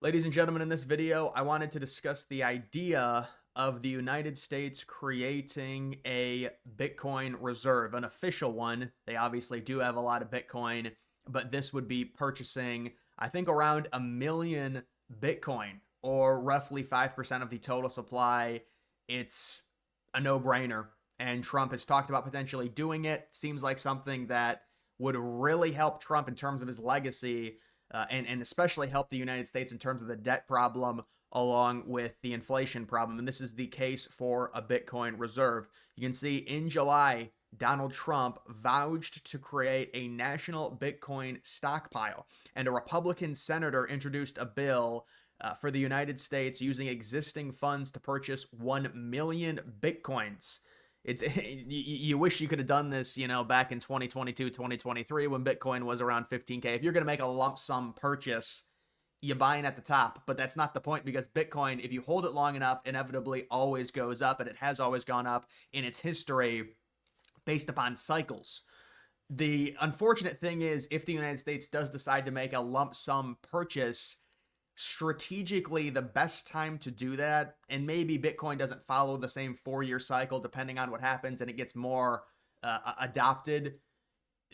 Ladies and gentlemen, in this video, I wanted to discuss the idea of the United States creating a Bitcoin reserve, an official one. They obviously do have a lot of Bitcoin, but this would be purchasing, I think, around 1 million Bitcoin, or roughly 5% of the total supply. It's a no brainer. And Trump has talked about potentially doing it. Seems like something that would really help Trump in terms of his legacy, and especially help the United States in terms of the debt problem along with the inflation problem. And this is the case for a Bitcoin reserve. You can see in July, Donald Trump vouched to create a national Bitcoin stockpile, and a Republican senator introduced a bill for the United States using existing funds to purchase 1 million Bitcoins. It's you wish you could have done this, back in 2022, 2023 when Bitcoin was around 15K. If you're going to make a lump sum purchase, you buying at the top, but that's not the point, because Bitcoin, if you hold it long enough, inevitably always goes up, and it has always gone up in its history based upon cycles. The unfortunate thing is, if the United States does decide to make a lump sum purchase, strategically the best time to do that, and maybe Bitcoin doesn't follow the same 4-year cycle depending on what happens and it gets more adopted,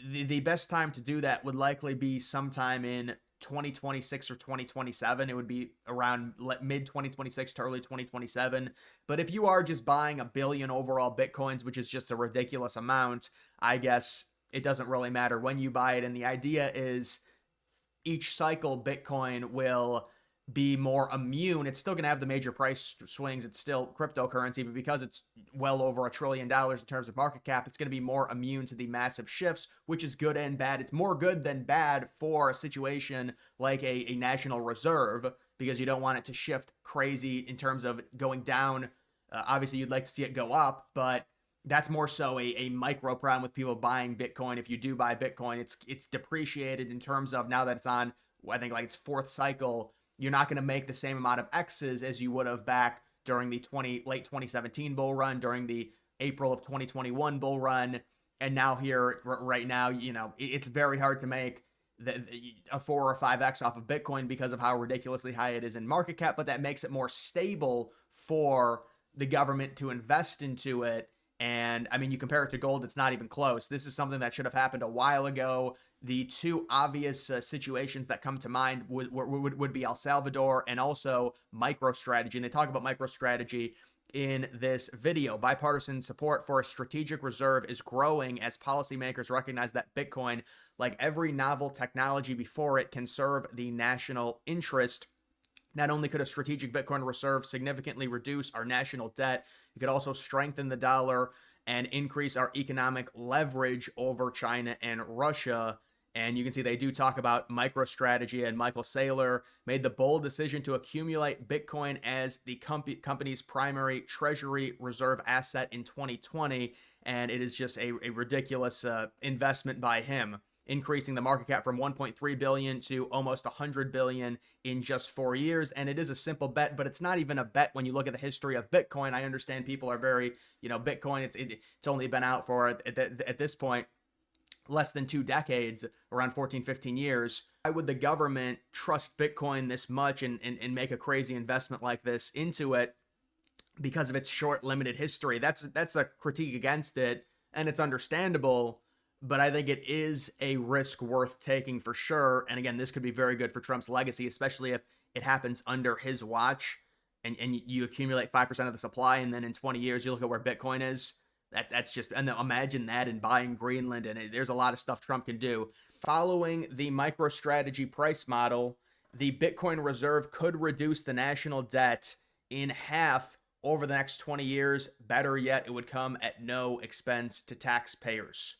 the best time to do that would likely be sometime in 2026 or 2027. It would be around mid 2026 to early 2027. But if you are just buying 1 billion overall Bitcoins, which is just a ridiculous amount, I guess it doesn't really matter when you buy it. And the idea is each cycle Bitcoin will be more immune. It's still going to have the major price swings. It's still cryptocurrency, but because it's well over $1 trillion in terms of market cap, it's going to be more immune to the massive shifts, which is good and bad. It's more good than bad for a situation like a national reserve, because you don't want it to shift crazy in terms of going down. Obviously, you'd like to see it go up, but that's more so a micro problem with people buying Bitcoin. If you do buy Bitcoin, it's depreciated in terms of, now that it's on, I think, like its fourth cycle, you're not going to make the same amount of X's as you would have back during the late 2017 bull run, during the April of 2021 bull run, and now here right now, it's very hard to make a 4 or 5x off of Bitcoin because of how ridiculously high it is in market cap. But that makes it more stable for the government to invest into it. And I mean, you compare it to gold, it's not even close. This is something that should have happened a while ago. The two obvious situations that come to mind would be El Salvador and also MicroStrategy. And they talk about MicroStrategy in this video. Bipartisan support for a strategic reserve is growing as policymakers recognize that Bitcoin, like every novel technology before it, can serve the national interest. Not only could a strategic Bitcoin reserve significantly reduce our national debt, it could also strengthen the dollar and increase our economic leverage over China and Russia. And you can see they do talk about MicroStrategy, and Michael Saylor made the bold decision to accumulate Bitcoin as the company's primary treasury reserve asset in 2020. And it is just a ridiculous investment by him, increasing the market cap from 1.3 billion to almost 100 billion in just 4 years. And it is a simple bet, but it's not even a bet when you look at the history of Bitcoin. I understand people are very, Bitcoin, it's only been out for, at this point, less than 2 decades, around 14, 15 years. Why would the government trust Bitcoin this much and make a crazy investment like this into it? Because of its short, limited history. That's a critique against it, and it's understandable. But I think it is a risk worth taking for sure. And again, this could be very good for Trump's legacy, especially if it happens under his watch, and you accumulate 5% of the supply, and then in 20 years, you look at where Bitcoin is. That's just, and imagine that, and buying Greenland, and there's a lot of stuff Trump can do. Following the MicroStrategy price model, the Bitcoin reserve could reduce the national debt in half over the next 20 years. Better yet, it would come at no expense to taxpayers.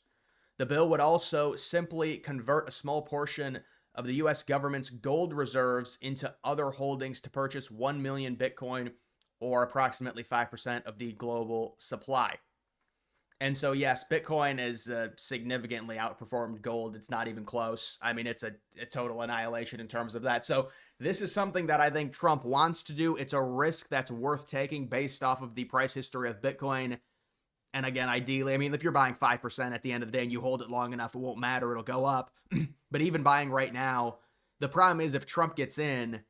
The bill would also simply convert a small portion of the U.S. government's gold reserves into other holdings to purchase 1 million Bitcoin, or approximately 5% of the global supply. And so, yes, Bitcoin has significantly outperformed gold. It's not even close. I mean, it's a total annihilation in terms of that. So this is something that I think Trump wants to do. It's a risk that's worth taking based off of the price history of Bitcoin. And again, ideally, I mean, if you're buying 5% at the end of the day and you hold it long enough, it won't matter. It'll go up. But even buying right now, the problem is if Trump gets in,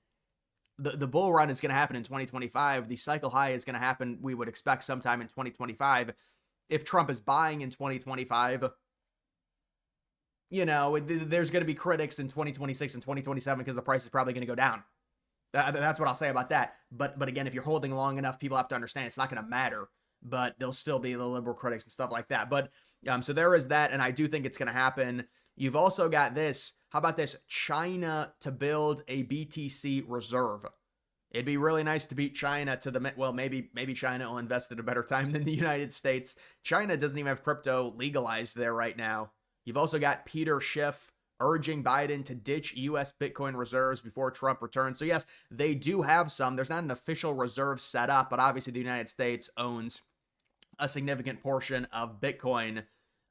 the bull run is going to happen in 2025. The cycle high is going to happen, we would expect, sometime in 2025. If Trump is buying in 2025, there's going to be critics in 2026 and 2027 because the price is probably going to go down. That's what I'll say about that. But again, if you're holding long enough, people have to understand it's not going to matter. But there'll still be the liberal critics and stuff like that. But so there is that, and I do think it's going to happen. You've also got this. How about this? China to build a BTC reserve. It'd be really nice to beat China to the, well, maybe China will invest at a better time than the United States. China doesn't even have crypto legalized there right now. You've also got Peter Schiff urging Biden to ditch U.S. Bitcoin reserves before Trump returns. So yes, they do have some. There's not an official reserve set up, but obviously the United States owns a significant portion of Bitcoin.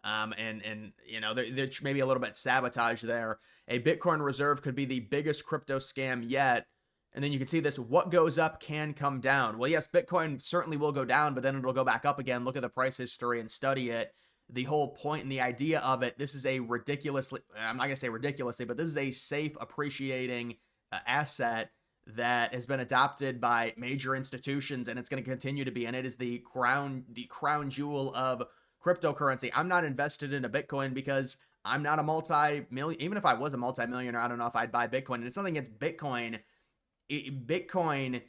And there's maybe a little bit sabotage there. A Bitcoin reserve could be the biggest crypto scam yet. And then you can see this, what goes up can come down. Well, yes, Bitcoin certainly will go down, but then it'll go back up again. Look at the price history and study it. The whole point and the idea of it, this is a ridiculously, I'm not going to say ridiculously, but this is a safe, appreciating asset that has been adopted by major institutions, and it's going to continue to be. And it is the crown jewel of cryptocurrency. I'm not invested in a Bitcoin because I'm not a multi-million. Even if I was a multi-millionaire, I don't know if I'd buy Bitcoin. And it's nothing against Bitcoin. Bitcoin,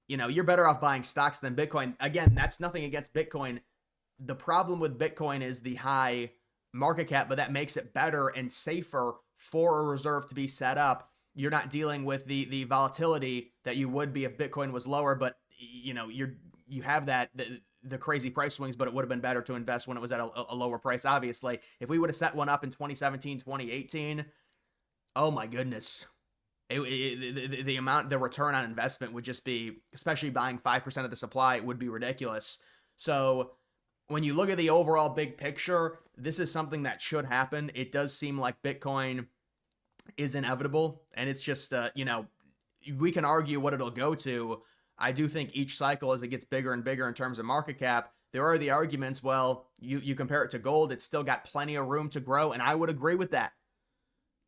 you're better off buying stocks than Bitcoin. Again, that's nothing against Bitcoin. The problem with Bitcoin is the high market cap, but that makes it better and safer for a reserve to be set up. You're not dealing with the volatility that you would be if Bitcoin was lower, but you have that the crazy price swings, but it would have been better to invest when it was at a lower price. Obviously, if we would have set one up in 2017, 2018, oh my goodness. The return on investment would just be, especially buying 5% of the supply, it would be ridiculous. So when you look at the overall big picture, this is something that should happen. It does seem like Bitcoin is inevitable, and it's just, we can argue what it'll go to. I do think each cycle, as it gets bigger and bigger in terms of market cap, there are the arguments, well, you compare it to gold, it's still got plenty of room to grow, and I would agree with that.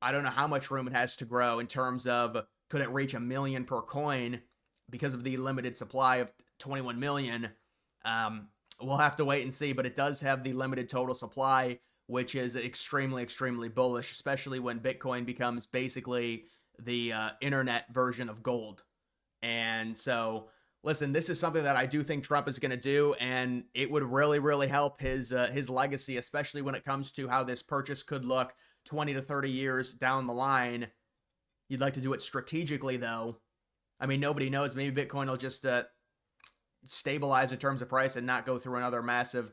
I don't know how much room it has to grow in terms of, could it reach 1 million per coin because of the limited supply of 21 million? We'll have to wait and see, but it does have the limited total supply, which is extremely, extremely bullish, especially when Bitcoin becomes basically the internet version of gold. And so, listen, this is something that I do think Trump is going to do, and it would really, really help his legacy, especially when it comes to how this purchase could look 20 to 30 years down the line. You'd like to do it strategically, though. I mean, nobody knows. Maybe Bitcoin will just stabilize in terms of price and not go through another massive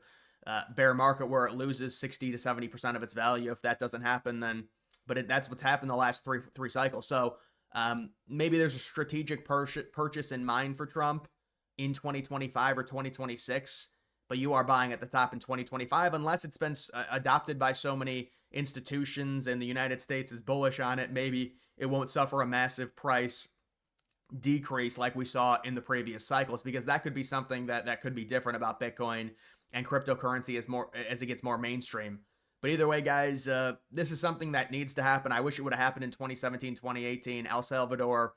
bear market where it loses 60 to 70% of its value. If that doesn't happen, then, but that's what's happened the last three cycles. So maybe there's a strategic purchase in mind for Trump in 2025 or 2026, but you are buying at the top in 2025 unless it's been adopted by so many institutions and the United States is bullish on it. Maybe it won't suffer a massive price decrease like we saw in the previous cycles, because that could be something that could be different about Bitcoin and cryptocurrency as it gets more mainstream. But either way, guys, this is something that needs to happen. I wish it would have happened in 2017, 2018. El Salvador,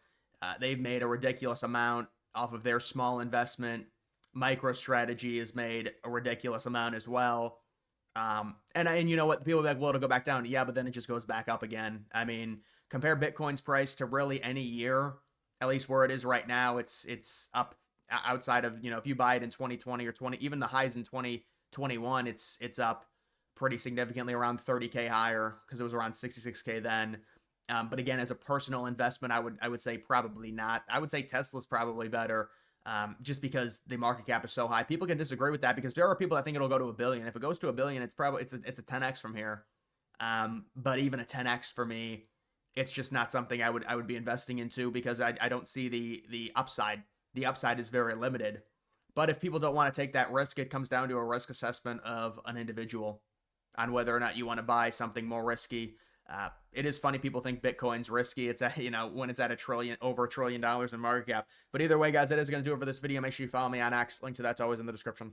they've made a ridiculous amount off of their small investment. MicroStrategy has made a ridiculous amount as well. And you know what? People are like, well, it'll go back down. Yeah, but then it just goes back up again. I mean, compare Bitcoin's price to really any year, at least where it is right now. It's up outside of, if you buy it in 2020 or even the highs in 2021, it's up pretty significantly, around 30K higher, because it was around 66K then. But again, as a personal investment, I would say probably not. I would say Tesla's probably better, just because the market cap is so high. People can disagree with that because there are people that think it'll go to $1 billion. If it goes to $1 billion, it's a 10x from here. But even a 10x for me, it's just not something I would be investing into, because I don't see the upside. The upside is very limited. But if people don't want to take that risk, it comes down to a risk assessment of an individual on whether or not you want to buy something more risky. It is funny, people think Bitcoin's risky. It's when it's at over $1 trillion in market cap. But either way, guys, that is going to do it for this video. Make sure you follow me on X. Link to that's always in the description.